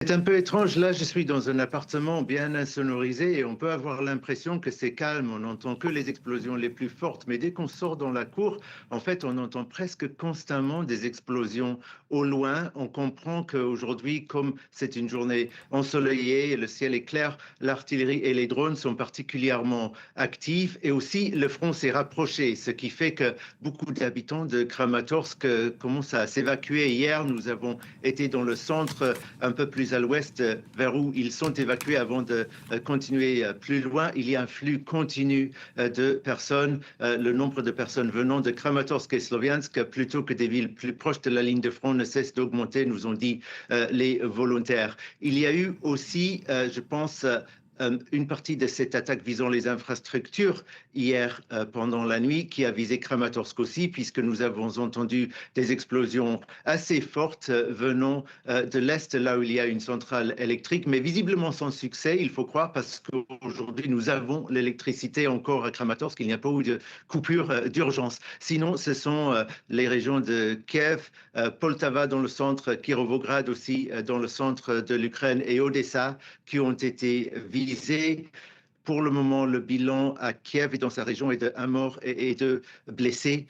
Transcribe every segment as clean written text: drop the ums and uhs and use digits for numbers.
C'est un peu étrange. Là, je suis dans un appartement bien insonorisé et on peut avoir l'impression que c'est calme. On n'entend que les explosions les plus fortes. Mais dès qu'on sort dans la cour, en fait, on entend presque constamment des explosions au loin. On comprend qu'aujourd'hui, comme c'est une journée ensoleillée, le ciel est clair, l'artillerie et les drones sont particulièrement actifs. Et aussi, le front s'est rapproché, ce qui fait que beaucoup d'habitants de Kramatorsk commencent à s'évacuer. Hier, nous avons été dans le centre un peu plus à l'ouest, vers où ils sont évacués avant de continuer plus loin. Il y a un flux continu de personnes. Le nombre de personnes venant de Kramatorsk et Sloviansk, plutôt que des villes plus proches de la ligne de front, ne cesse d'augmenter, nous ont dit les volontaires. Il y a eu aussi, je pense, une partie de cette attaque visant les infrastructures hier pendant la nuit qui a visé Kramatorsk aussi, puisque nous avons entendu des explosions assez fortes venant de l'Est, là où il y a une centrale électrique, mais visiblement sans succès, il faut croire, parce qu'aujourd'hui, nous avons l'électricité encore à Kramatorsk, il n'y a pas eu de coupure d'urgence. Sinon, ce sont les régions de Kiev, Poltava dans le centre, Kirovograd aussi dans le centre de l'Ukraine et Odessa qui ont été visées. Pour le moment, le bilan à Kiev et dans sa région est de un mort et de blessés.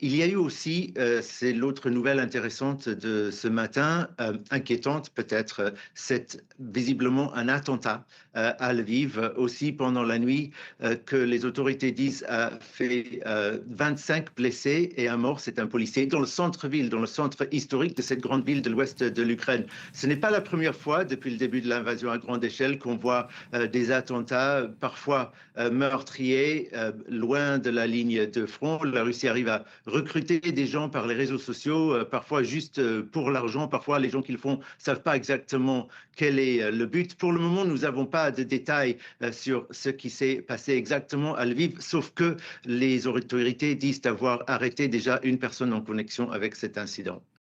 Il y a eu aussi, c'est l'autre nouvelle intéressante de ce matin, inquiétante peut-être, c'est visiblement un attentat à Lviv, aussi pendant la nuit, que les autorités disent a fait 25 blessés et un mort, c'est un policier, dans le centre-ville, dans le centre historique de cette grande ville de l'ouest de l'Ukraine. Ce n'est pas la première fois depuis le début de l'invasion à grande échelle qu'on voit des attentats parfois meurtriers, loin de la ligne de front. La Russie arrive à recruter des gens par les réseaux sociaux, parfois juste pour l'argent. Parfois, les gens qui le font ne savent pas exactement quel est le but. Pour le moment, nous n'avons pas de détails sur ce qui s'est passé exactement à Lviv, sauf que les autorités disent avoir arrêté déjà une personne en connexion avec cet incident.